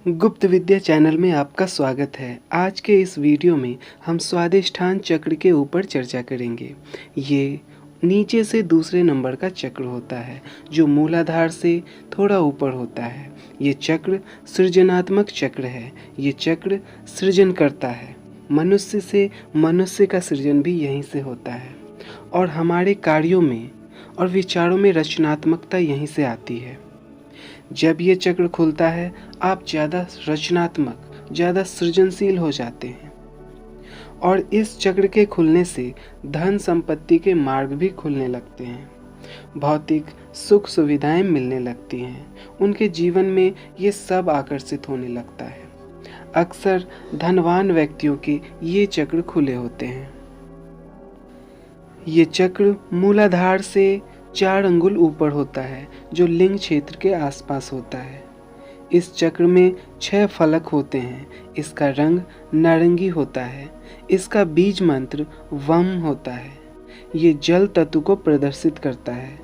गुप्त विद्या चैनल में आपका स्वागत है। आज के इस वीडियो में हम स्वादिष्ठान चक्र के ऊपर चर्चा करेंगे। ये नीचे से दूसरे नंबर का चक्र होता है जो मूलाधार से थोड़ा ऊपर होता है। ये चक्र सृजनात्मक चक्र है। ये चक्र सृजन करता है। मनुष्य से मनुष्य का सृजन भी यहीं से होता है और हमारे कार्यों में और विचारों में रचनात्मकता यहीं से आती है। जब ये चक्र खुलता है आप ज़्यादा रचनात्मक, ज़्यादा सृजनशील हो जाते हैं और इस चक्र के खुलने से धन संपत्ति के मार्ग भी खुलने लगते हैं। भौतिक सुख सुविधाएं मिलने लगती हैं। उनके जीवन में ये सब आकर्षित होने लगता है। अक्सर धनवान व्यक्तियों के ये चक्र खुले होते हैं। ये चक्र मूलाधार से 4 अंगुल ऊपर होता है जो लिंग क्षेत्र के आसपास होता है। इस चक्र में 6 फलक होते हैं। इसका रंग नारंगी होता है। इसका बीज मंत्र वम होता है। ये जल तत्व को प्रदर्शित करता है।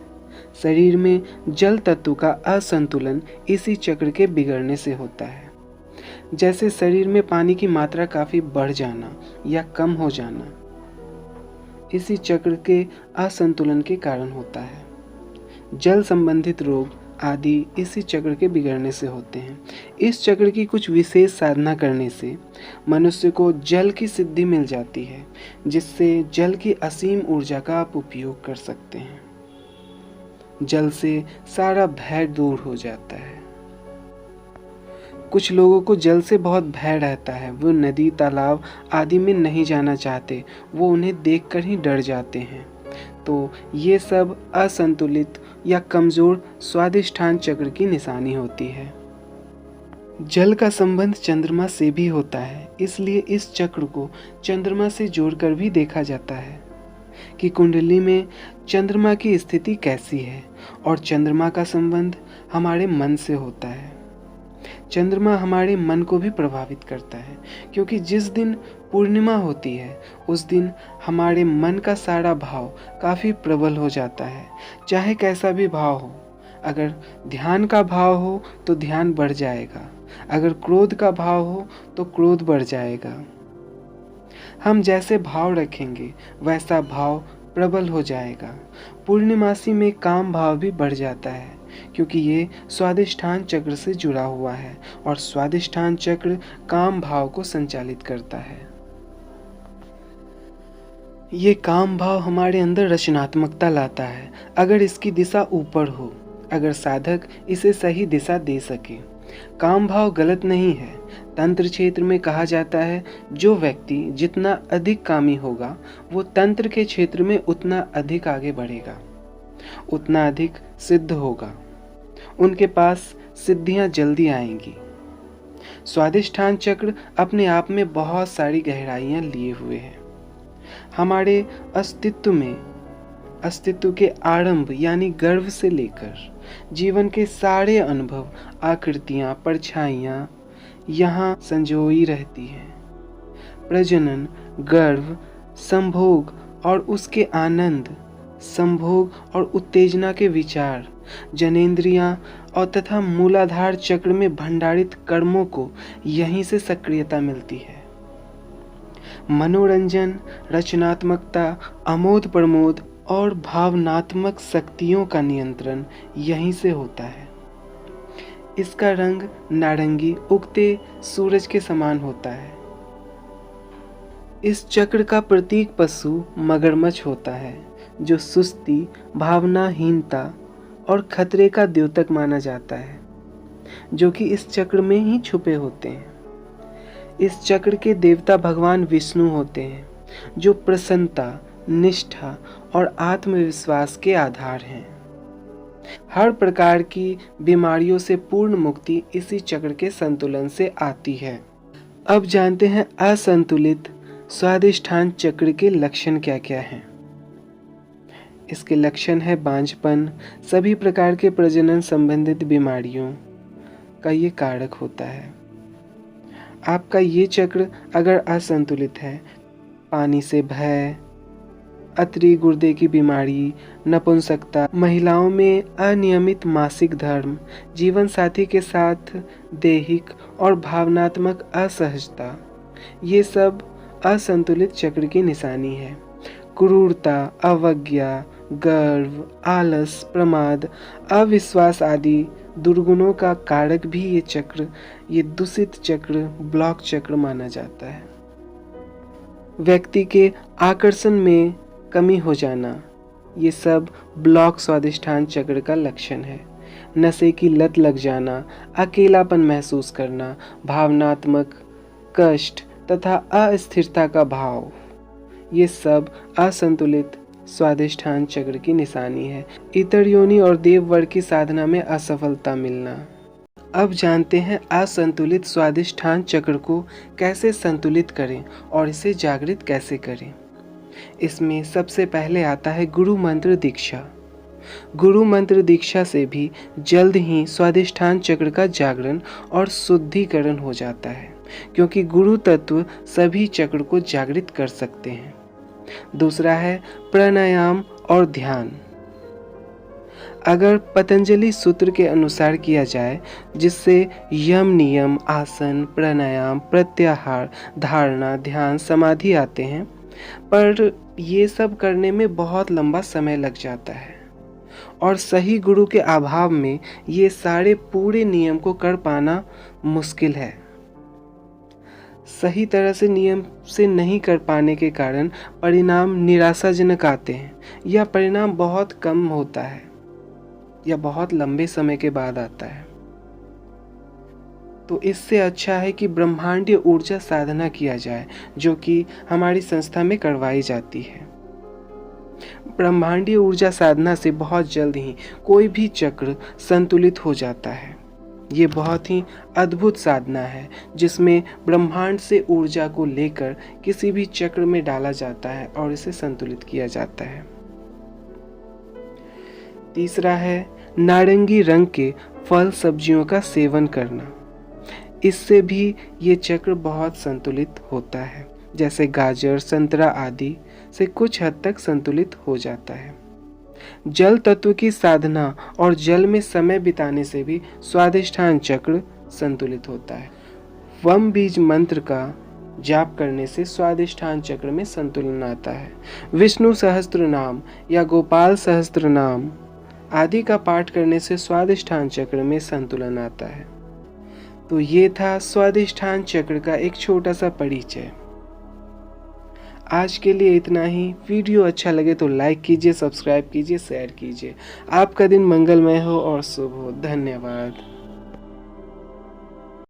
शरीर में जल तत्व का असंतुलन इसी चक्र के बिगड़ने से होता है। जैसे शरीर में पानी की मात्रा काफ़ी बढ़ जाना या कम हो जाना इसी चक्र के असंतुलन के कारण होता है। जल संबंधित रोग आदि इसी चक्र के बिगड़ने से होते हैं। इस चक्र की कुछ विशेष साधना करने से मनुष्य को जल की सिद्धि मिल जाती है, जिससे जल की असीम ऊर्जा का आप उपयोग कर सकते हैं। जल से सारा भय दूर हो जाता है। कुछ लोगों को जल से बहुत भय रहता है। वो नदी तालाब आदि में नहीं जाना चाहते। वो उन्हें देखकर ही डर जाते हैं। तो ये सब असंतुलित या कमज़ोर स्वादिष्ठान चक्र की निशानी होती है। जल का संबंध चंद्रमा से भी होता है, इसलिए इस चक्र को चंद्रमा से जोड़कर भी देखा जाता है कि कुंडली में चंद्रमा की स्थिति कैसी है और चंद्रमा का संबंध हमारे मन से होता है। चंद्रमा हमारे मन को भी प्रभावित करता है क्योंकि जिस दिन पूर्णिमा होती है उस दिन हमारे मन का सारा भाव काफ़ी प्रबल हो जाता है। चाहे कैसा भी भाव हो, अगर ध्यान का भाव हो तो ध्यान बढ़ जाएगा, अगर क्रोध का भाव हो तो क्रोध बढ़ जाएगा। हम जैसे भाव रखेंगे वैसा भाव प्रबल हो जाएगा। पूर्णिमासी में काम भाव भी बढ़ जाता है क्योंकि ये स्वादिष्ठान चक्र से जुड़ा हुआ है और स्वादिष्ठान चक्र काम भाव को संचालित करता है। ये काम भाव हमारे अंदर रचनात्मकता लाता है अगर इसकी दिशा ऊपर हो, अगर साधक इसे सही दिशा दे सके। काम भाव गलत नहीं है। तंत्र क्षेत्र में कहा जाता है जो व्यक्ति जितना अधिक कामी होगा वो तंत्र के क्षेत्र में उतना अधिक आगे बढ़ेगा, उतना अधिक सिद्ध होगा, उनके पास सिद्धियां जल्दी आएंगी। स्वादिष्ठान चक्र अपने आप में बहुत सारी गहराइयां लिए हुए हैं। हमारे अस्तित्व के आरंभ यानी गर्भ से लेकर जीवन के सारे अनुभव, आकृतियां, परछाइयां यहाँ संजोई रहती हैं। प्रजनन, गर्भ, संभोग और उसके आनंद, संभोग और उत्तेजना के विचार, जनेंद्रियां और तथा मूलाधार चक्र में भंडारित कर्मों को यहीं से सक्रियता मिलती है। मनोरंजन, रचनात्मकता, आमोद प्रमोद और भावनात्मक शक्तियों का नियंत्रण यहीं से होता है। इसका रंग नारंगी उगते सूरज के समान होता है। इस चक्र का प्रतीक पशु मगरमच्छ होता है जो सुस्ती, भावनाहीनता और खतरे का द्योतक माना जाता है, जो कि इस चक्र में ही छुपे होते हैं। इस चक्र के देवता भगवान विष्णु होते हैं जो प्रसन्नता, निष्ठा और आत्मविश्वास के आधार हैं। हर प्रकार की बीमारियों से पूर्ण मुक्ति इसी चक्र के संतुलन से आती है। अब जानते हैं असंतुलित स्वादिष्ठान चक्र के लक्षण क्या क्या हैं। इसके लक्षण है बांझपन, सभी प्रकार के प्रजनन संबंधित बीमारियों का ये कारक होता है। आपका ये चक्र अगर असंतुलित है, पानी से भय, अतरी गुर्दे की बीमारी, नपुंसकता, महिलाओं में अनियमित मासिक धर्म, जीवन साथी के साथ दैहिक और भावनात्मक असहजता, ये सब असंतुलित चक्र की निशानी है। क्रूरता, अवज्ञा, गर्व, आलस, प्रमाद, अविश्वास आदि दुर्गुणों का कारक भी ये दूषित चक्र, ब्लॉक चक्र माना जाता है। व्यक्ति के आकर्षण में कमी हो जाना, ये सब ब्लॉक स्वादिष्ठान चक्र का लक्षण है। नशे की लत लग जाना, अकेलापन महसूस करना, भावनात्मक कष्ट तथा अस्थिरता का भाव, ये सब असंतुलित स्वादिष्ठान चक्र की निशानी है। इतर योनि और देव वर्ग की साधना में असफलता मिलना। अब जानते हैं असंतुलित स्वादिष्ठान चक्र को कैसे संतुलित करें और इसे जागृत कैसे करें। इसमें सबसे पहले आता है गुरु मंत्र दीक्षा। गुरु मंत्र दीक्षा से भी जल्द ही स्वादिष्ठान चक्र का जागरण और शुद्धिकरण हो जाता है, क्योंकि गुरु तत्व सभी चक्र को जागृत कर सकते हैं। दूसरा है प्राणायाम और ध्यान। अगर पतंजलि सूत्र के अनुसार किया जाए, जिससे यम नियम, आसन, प्राणायाम, प्रत्याहार, धारणा, ध्यान, समाधि आते हैं, पर ये सब करने में बहुत लंबा समय लग जाता है और सही गुरु के अभाव में ये सारे पूरे नियम को कर पाना मुश्किल है। सही तरह से नियम से नहीं कर पाने के कारण परिणाम निराशाजनक आते हैं या परिणाम बहुत कम होता है या बहुत लंबे समय के बाद आता है। तो इससे अच्छा है कि ब्रह्मांडीय ऊर्जा साधना किया जाए, जो कि हमारी संस्था में करवाई जाती है। ब्रह्मांडीय ऊर्जा साधना से बहुत जल्द ही कोई भी चक्र संतुलित हो जाता है। ये बहुत ही अद्भुत साधना है, जिसमें ब्रह्मांड से ऊर्जा को लेकर किसी भी चक्र में डाला जाता है और इसे संतुलित किया जाता है। तीसरा है नारंगी रंग के फल सब्जियों का सेवन करना। इससे भी ये चक्र बहुत संतुलित होता है, जैसे गाजर, संतरा आदि से कुछ हद तक संतुलित हो जाता है। जल तत्व की साधना और जल में समय बिताने से भी स्वादिष्ठान चक्र संतुलित होता है। वम बीज मंत्र का जाप करने से स्वादिष्ठान चक्र में संतुलन आता है। विष्णु सहस्त्र नाम या गोपाल सहस्त्र नाम आदि का पाठ करने से स्वादिष्ठान चक्र में संतुलन आता है। तो ये था स्वादिष्ठान चक्र का एक छोटा सा परिचय। आज के लिए इतना ही। वीडियो अच्छा लगे तो लाइक कीजिए, सब्सक्राइब कीजिए, शेयर कीजिए। आपका दिन मंगलमय हो और शुभ हो। धन्यवाद।